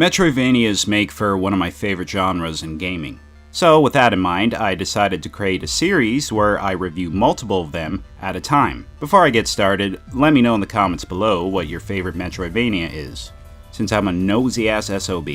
Metroidvanias make for one of my favorite genres in gaming. So with that in mind, I decided to create a series where I review multiple of them at a time. Before I get started, let me know in the comments below what your favorite Metroidvania is, since I'm a nosy ass SOB.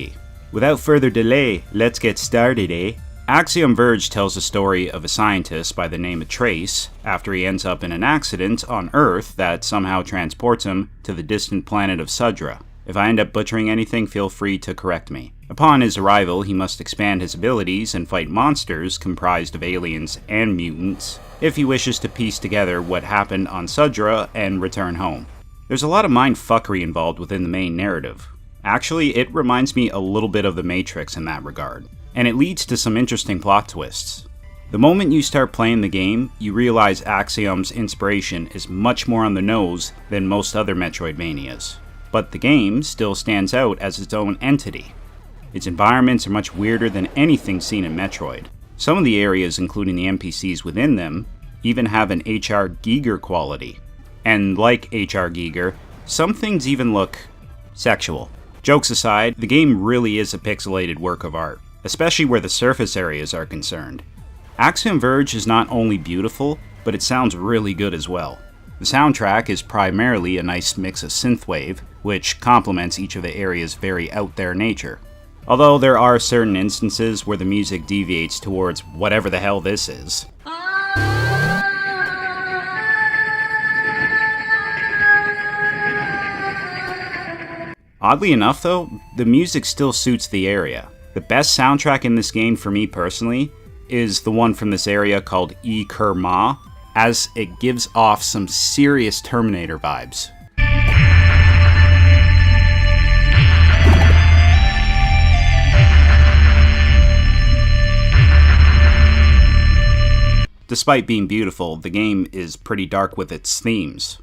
Without further delay, let's get started, eh? Axiom Verge tells the story of a scientist by the name of Trace after he ends up in an accident on Earth that somehow transports him to the distant planet of Sudra. If I end up butchering anything, feel free to correct me. Upon his arrival, he must expand his abilities and fight monsters comprised of aliens and mutants if he wishes to piece together what happened on Sudra and return home. There's a lot of mindfuckery involved within the main narrative. Actually, it reminds me a little bit of The Matrix in that regard, and it leads to some interesting plot twists. The moment you start playing the game, you realize Axiom's inspiration is much more on the nose than most other Metroidvanias. But the game still stands out as its own entity. Its environments are much weirder than anything seen in Metroid. Some of the areas, including the NPCs within them, even have an H.R. Giger quality. And like H.R. Giger, some things even look sexual. Jokes aside, the game really is a pixelated work of art, especially where the surface areas are concerned. Axiom Verge is not only beautiful, but it sounds really good as well. The soundtrack is primarily a nice mix of synthwave, which complements each of the area's very out-there nature. Although there are certain instances where the music deviates towards whatever the hell this is. Oddly enough though, the music still suits the area. The best soundtrack in this game for me personally is the one from this area called E Kerma, as it gives off some serious Terminator vibes. Despite being beautiful, the game is pretty dark with its themes.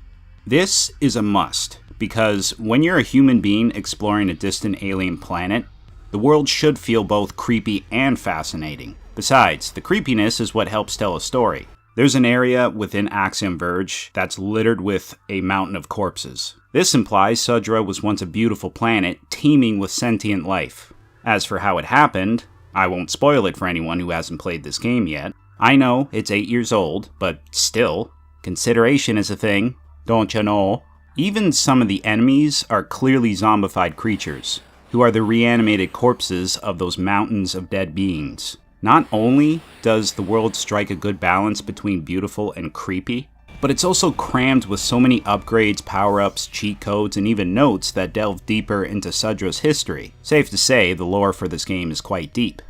This is a must, because when you're a human being exploring a distant alien planet, the world should feel both creepy and fascinating. Besides, the creepiness is what helps tell a story. There's an area within Axiom Verge that's littered with a mountain of corpses. This implies Sudra was once a beautiful planet teeming with sentient life. As for how it happened, I won't spoil it for anyone who hasn't played this game yet. I know it's 8 years old, but still, consideration is a thing, don't you know? Even some of the enemies are clearly zombified creatures, who are the reanimated corpses of those mountains of dead beings. Not only does the world strike a good balance between beautiful and creepy, but it's also crammed with so many upgrades, power-ups, cheat codes, and even notes that delve deeper into Sudra's history. Safe to say, the lore for this game is quite deep.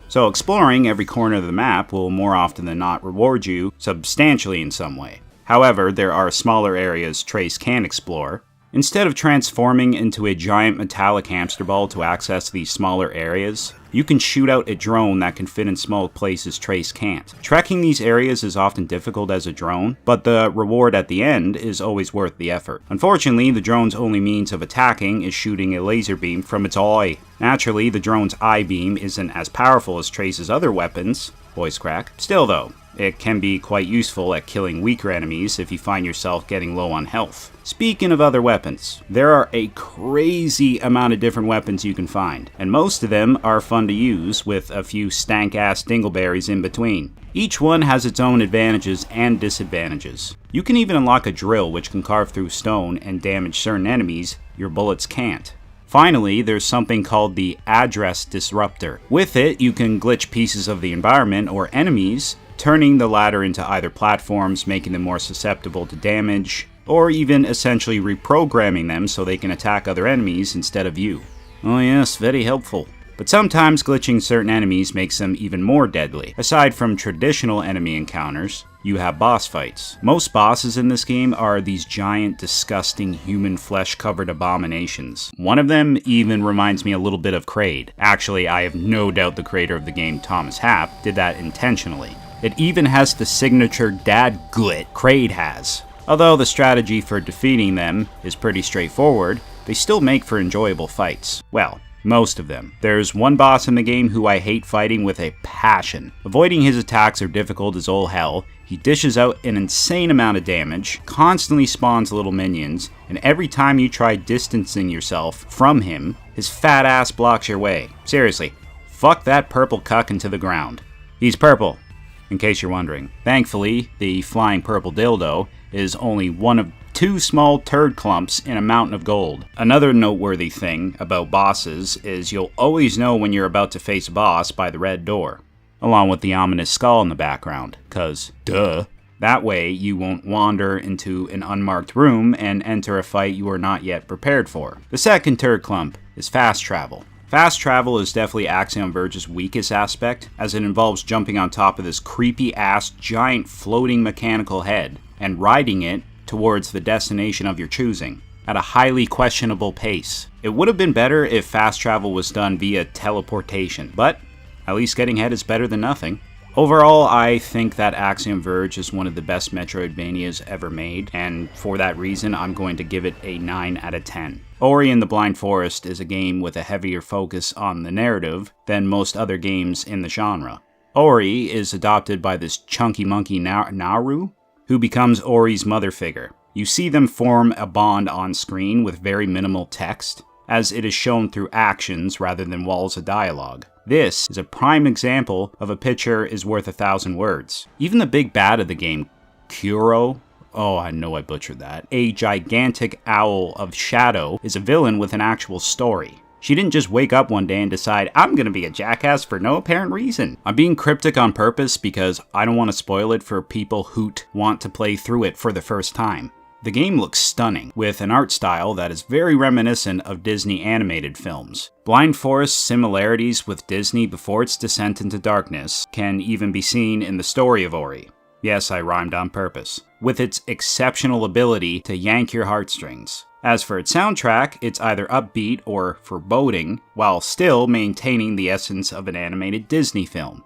So exploring every corner of the map will more often than not reward you substantially in some way. However, there are smaller areas Trace can explore. Instead of transforming into a giant metallic hamster ball to access these smaller areas, you can shoot out a drone that can fit in small places Trace can't. Trekking these areas is often difficult as a drone, but the reward at the end is always worth the effort. Unfortunately, the drone's only means of attacking is shooting a laser beam from its eye. Naturally, the drone's eye beam isn't as powerful as Trace's other weapons, voice crack. Still though, it can be quite useful at killing weaker enemies if you find yourself getting low on health. Speaking of other weapons, there are a crazy amount of different weapons you can find, and most of them are fun to use with a few stank-ass dingleberries in between. Each one has its own advantages and disadvantages. You can even unlock a drill which can carve through stone and damage certain enemies your bullets can't. Finally, there's something called the Address Disruptor. With it, you can glitch pieces of the environment or enemies, turning the latter into either platforms, making them more susceptible to damage, or even essentially reprogramming them so they can attack other enemies instead of you. Oh yes, very helpful. But sometimes glitching certain enemies makes them even more deadly. Aside from traditional enemy encounters, you have boss fights. Most bosses in this game are these giant, disgusting, human flesh-covered abominations. One of them even reminds me a little bit of Kraid. Actually, I have no doubt the creator of the game, Thomas Happ, did that intentionally. It even has the signature dad glit Kraid has. Although the strategy for defeating them is pretty straightforward, they still make for enjoyable fights. Well, most of them. There's one boss in the game who I hate fighting with a passion. Avoiding his attacks are difficult as all hell, He dishes out an insane amount of damage, constantly spawns little minions, and every time you try distancing yourself from him, his fat ass blocks your way. Seriously, fuck that purple cuck into the ground. He's purple, in case you're wondering. Thankfully, the flying purple dildo is only one of 2 small turd clumps in a mountain of gold. Another noteworthy thing about bosses is you'll always know when you're about to face a boss by the red door, along with the ominous skull in the background, cause duh. That way you won't wander into an unmarked room and enter a fight you are not yet prepared for. The second turd clump is fast travel. Fast travel is definitely Axiom Verge's weakest aspect, as it involves jumping on top of this creepy ass giant floating mechanical head and riding it towards the destination of your choosing at a highly questionable pace. It would have been better if fast travel was done via teleportation, but at least getting ahead is better than nothing. Overall, I think that Axiom Verge is one of the best Metroidvanias ever made, and for that reason, I'm going to give it a 9 out of 10. Ori and the Blind Forest is a game with a heavier focus on the narrative than most other games in the genre. Ori is adopted by this chunky monkey Naru, who becomes Ori's mother figure. You see them form a bond on screen with very minimal text, as it is shown through actions rather than walls of dialogue. This is a prime example of a picture is worth 1,000 words. Even the big bad of the game, Kuro, oh I know I butchered that, a gigantic owl of shadow, is a villain with an actual story. She didn't just wake up one day and decide, I'm gonna be a jackass for no apparent reason. I'm being cryptic on purpose because I don't want to spoil it for people who want to play through it for the first time. The game looks stunning, with an art style that is very reminiscent of Disney animated films. Blind Forest's similarities with Disney before its descent into darkness can even be seen in the story of Ori. Yes, I rhymed on purpose. With its exceptional ability to yank your heartstrings. As for its soundtrack, it's either upbeat or foreboding, while still maintaining the essence of an animated Disney film.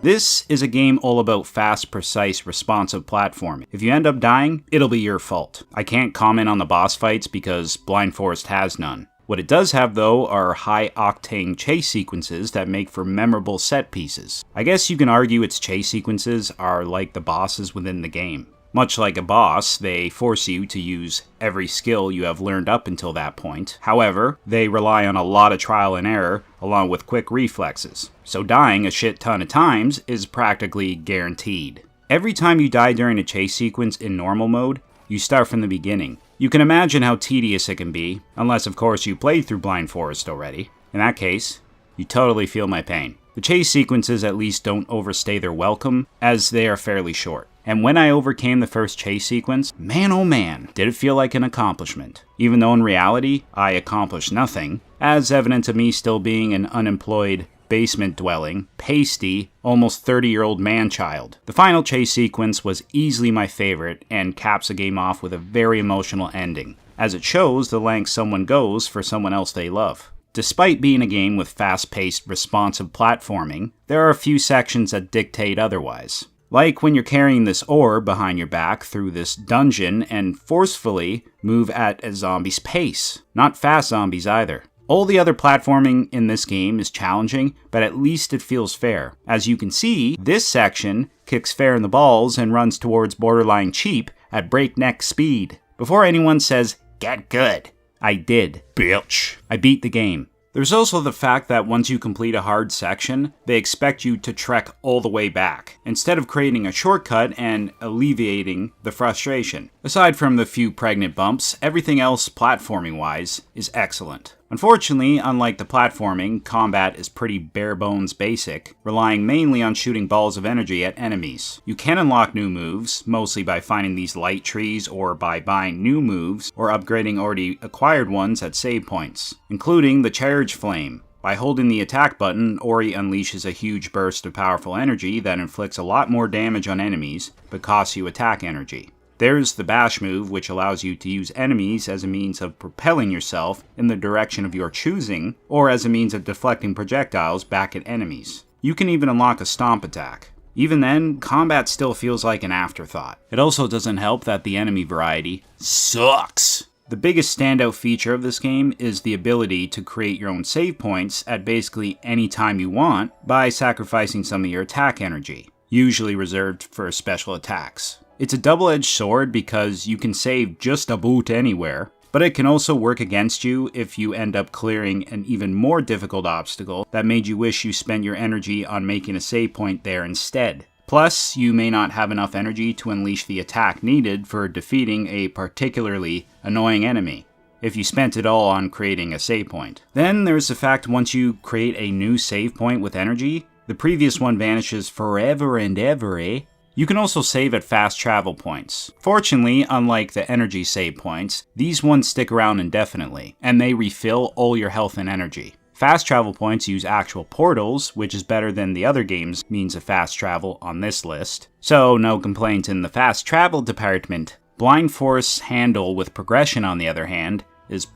This is a game all about fast, precise, responsive platforming. If you end up dying, it'll be your fault. I can't comment on the boss fights because Blind Forest has none. What it does have, though, are high-octane chase sequences that make for memorable set pieces. I guess you can argue its chase sequences are like the bosses within the game. Much like a boss, they force you to use every skill you have learned up until that point. However, they rely on a lot of trial and error, along with quick reflexes. So dying a shit ton of times is practically guaranteed. Every time you die during a chase sequence in normal mode, you start from the beginning. You can imagine how tedious it can be, unless of course you played through Blind Forest already. In that case, you totally feel my pain. The chase sequences at least don't overstay their welcome, as they are fairly short. And when I overcame the first chase sequence, man oh man, did it feel like an accomplishment. Even though in reality, I accomplished nothing, as evident of me still being an unemployed, basement-dwelling, pasty, almost 30-year-old man-child. The final chase sequence was easily my favorite, and caps the game off with a very emotional ending, as it shows the lengths someone goes for someone else they love. Despite being a game with fast-paced, responsive platforming, there are a few sections that dictate otherwise. Like when you're carrying this orb behind your back through this dungeon and forcefully move at a zombie's pace. Not fast zombies either. All the other platforming in this game is challenging, but at least it feels fair. As you can see, this section kicks fair in the balls and runs towards borderline cheap at breakneck speed. Before anyone says, get good, I did. Bitch. I beat the game. There's also the fact that once you complete a hard section, they expect you to trek all the way back, instead of creating a shortcut and alleviating the frustration. Aside from the few pregnant bumps, everything else platforming-wise is excellent. Unfortunately, unlike the platforming, combat is pretty bare-bones basic, relying mainly on shooting balls of energy at enemies. You can unlock new moves, mostly by finding these light trees or by buying new moves or upgrading already acquired ones at save points, including the Charge Flame. By holding the attack button, Ori unleashes a huge burst of powerful energy that inflicts a lot more damage on enemies, but costs you attack energy. There's the bash move, which allows you to use enemies as a means of propelling yourself in the direction of your choosing, or as a means of deflecting projectiles back at enemies. You can even unlock a stomp attack. Even then, combat still feels like an afterthought. It also doesn't help that the enemy variety sucks. The biggest standout feature of this game is the ability to create your own save points at basically any time you want by sacrificing some of your attack energy, usually reserved for special attacks. It's a double-edged sword because you can save just about anywhere, but it can also work against you if you end up clearing an even more difficult obstacle that made you wish you spent your energy on making a save point there instead. Plus, you may not have enough energy to unleash the attack needed for defeating a particularly annoying enemy, if you spent it all on creating a save point. Then there's the fact once you create a new save point with energy, the previous one vanishes forever and ever, eh? You can also save at fast travel points. Fortunately, unlike the energy save points, these ones stick around indefinitely, and they refill all your health and energy. Fast travel points use actual portals, which is better than the other game's means of fast travel on this list. So no complaint in the fast travel department. Blind Forest's handle with progression, on the other hand, is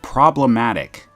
problematic.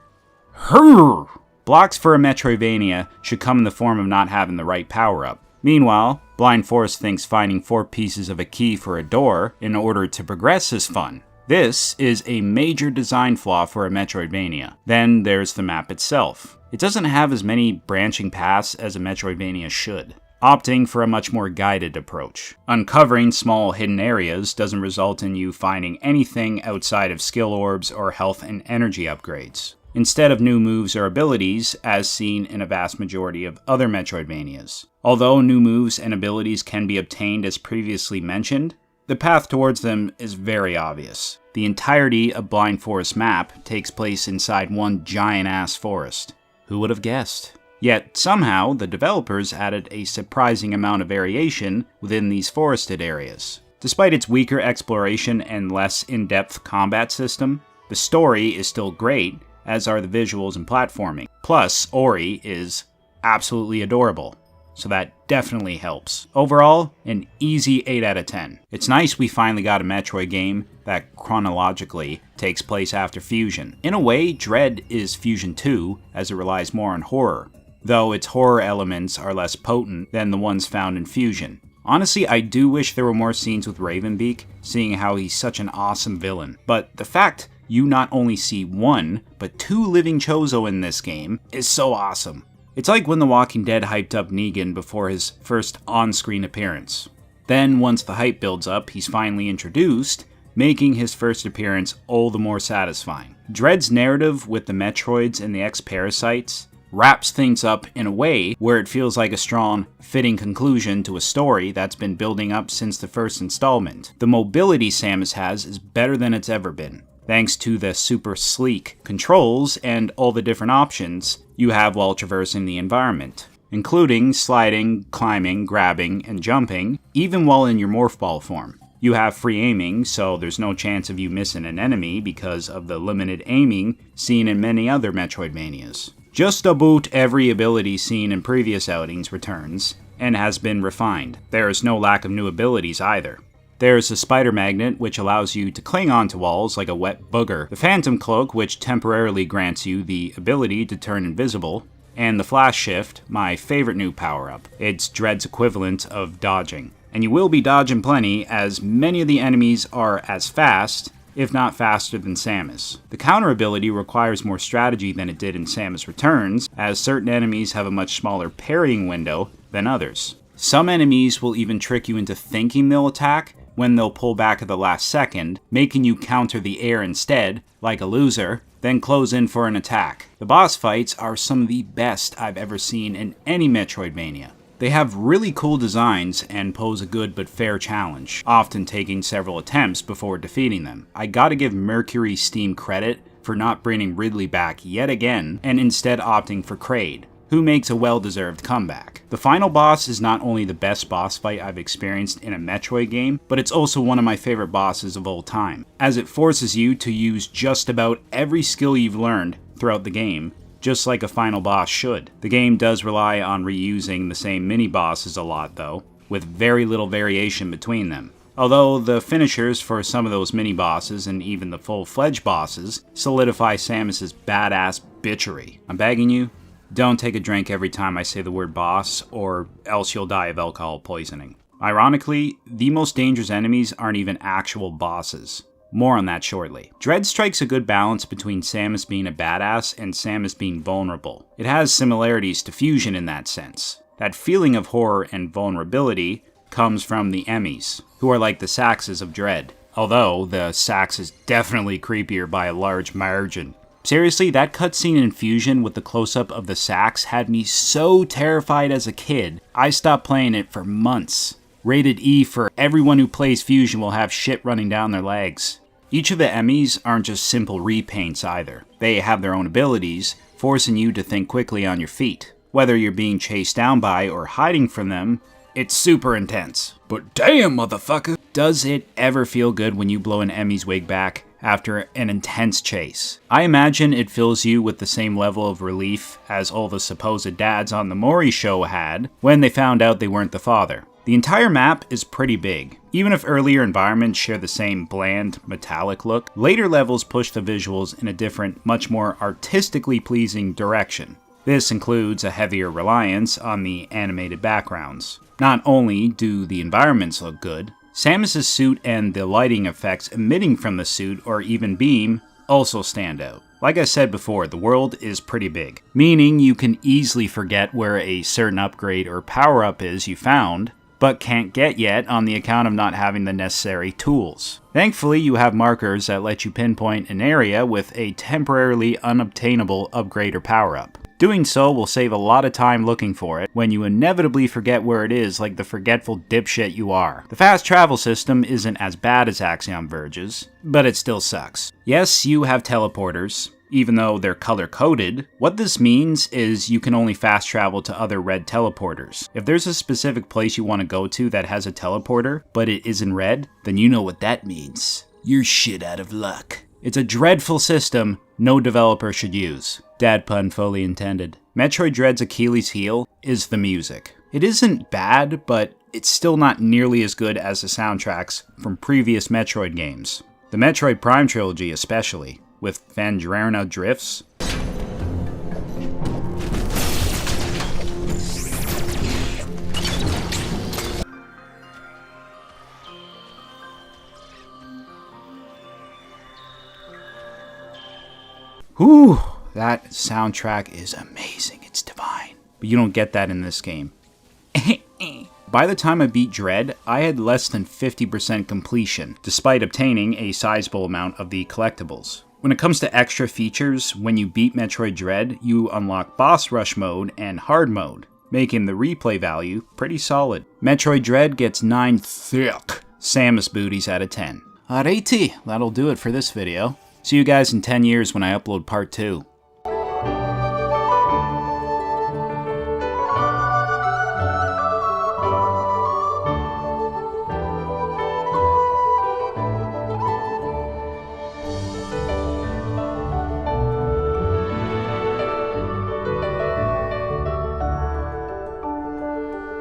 Hurr! Blocks for a Metroidvania should come in the form of not having the right power-up. Meanwhile, Blind Forest thinks finding 4 pieces of a key for a door in order to progress is fun. This is a major design flaw for a Metroidvania. Then there's the map itself. It doesn't have as many branching paths as a Metroidvania should, opting for a much more guided approach. Uncovering small hidden areas doesn't result in you finding anything outside of skill orbs or health and energy upgrades, instead of new moves or abilities as seen in a vast majority of other Metroidvanias. Although new moves and abilities can be obtained as previously mentioned, the path towards them is very obvious. The entirety of Blind Forest map takes place inside one giant-ass forest. Who would have guessed? Yet, somehow, the developers added a surprising amount of variation within these forested areas. Despite its weaker exploration and less in-depth combat system, the story is still great, as are the visuals and platforming. Plus, Ori is absolutely adorable, so that definitely helps. Overall, an easy 8 out of 10. It's nice we finally got a Metroid game that chronologically takes place after Fusion. In a way, Dread is Fusion 2, as it relies more on horror, though its horror elements are less potent than the ones found in Fusion. Honestly, I do wish there were more scenes with Ravenbeak, seeing how he's such an awesome villain. But the fact you not only see 1, but 2 living Chozo in this game is so awesome. It's like when The Walking Dead hyped up Negan before his first on-screen appearance. Then, once the hype builds up, he's finally introduced, making his first appearance all the more satisfying. Dread's narrative with the Metroids and the X-Parasites wraps things up in a way where it feels like a strong, fitting conclusion to a story that's been building up since the first installment. The mobility Samus has is better than it's ever been, thanks to the super sleek controls and all the different options you have while traversing the environment, including sliding, climbing, grabbing, and jumping, even while in your morph ball form. You have free aiming, so there's no chance of you missing an enemy because of the limited aiming seen in many other Metroidvanias. Just about every ability seen in previous outings returns, and has been refined. There is no lack of new abilities either. There's the Spider Magnet, which allows you to cling onto walls like a wet booger, the Phantom Cloak, which temporarily grants you the ability to turn invisible, and the Flash Shift, my favorite new power-up. It's Dread's equivalent of dodging. And you will be dodging plenty, as many of the enemies are as fast, if not faster than Samus. The counter ability requires more strategy than it did in Samus Returns, as certain enemies have a much smaller parrying window than others. Some enemies will even trick you into thinking they'll attack when they'll pull back at the last second, making you counter the air instead, like a loser, then close in for an attack. The boss fights are some of the best I've ever seen in any Metroidvania. They have really cool designs and pose a good but fair challenge, often taking several attempts before defeating them. I gotta give Mercury Steam credit for not bringing Ridley back yet again, and instead opting for Kraid, who makes a well-deserved comeback. The final boss is not only the best boss fight I've experienced in a Metroid game, but it's also one of my favorite bosses of all time, as it forces you to use just about every skill you've learned throughout the game, just like a final boss should. The game does rely on reusing the same mini-bosses a lot though, with very little variation between them. Although the finishers for some of those mini-bosses and even the full-fledged bosses solidify Samus's badass bitchery. I'm begging you, don't take a drink every time I say the word boss, or else you'll die of alcohol poisoning. Ironically, the most dangerous enemies aren't even actual bosses. More on that shortly. Dread strikes a good balance between Samus being a badass and Samus being vulnerable. It has similarities to Fusion in that sense. That feeling of horror and vulnerability comes from the Emmys, who are like the Saxes of Dread. Although, the Sax is definitely creepier by a large margin. Seriously, that cutscene in Fusion with the close-up of the Sax had me so terrified as a kid, I stopped playing it for months. Rated E for everyone who plays Fusion will have shit running down their legs. Each of the Emmys aren't just simple repaints either. They have their own abilities, forcing you to think quickly on your feet. Whether you're being chased down by or hiding from them, it's super intense. But damn, motherfucker! Does it ever feel good when you blow an Emmy's wig back after an intense chase? I imagine it fills you with the same level of relief as all the supposed dads on the Maury show had when they found out they weren't the father. The entire map is pretty big. Even if earlier environments share the same bland, metallic look, later levels push the visuals in a different, much more artistically pleasing direction. This includes a heavier reliance on the animated backgrounds. Not only do the environments look good, Samus's suit and the lighting effects emitting from the suit or even beam also stand out. Like I said before, the world is pretty big, meaning you can easily forget where a certain upgrade or power-up is you found, but can't get yet on the account of not having the necessary tools. Thankfully, you have markers that let you pinpoint an area with a temporarily unobtainable upgrade or power-up. Doing so will save a lot of time looking for it when you inevitably forget where it is like the forgetful dipshit you are. The fast travel system isn't as bad as Axiom Verge's, but it still sucks. Yes, you have teleporters, even though they're color-coded. What this means is you can only fast travel to other red teleporters. If there's a specific place you want to go to that has a teleporter, but it isn't red, then you know what that means. You're shit out of luck. It's a dreadful system no developer should use. Dad pun fully intended. Metroid Dread's Achilles heel is the music. It isn't bad, but it's still not nearly as good as the soundtracks from previous Metroid games. The Metroid Prime trilogy especially, with Vandrarna Drifts. Whew, that soundtrack is amazing, it's divine. But you don't get that in this game. By the time I beat Dread, I had less than 50% completion, despite obtaining a sizable amount of the collectibles. When it comes to extra features, when you beat Metroid Dread, you unlock Boss Rush mode and Hard mode, making the replay value pretty solid. Metroid Dread gets 9 thick Samus booties out of 10. Alrighty, that'll do it for this video. See you guys in 10 years when I upload part 2.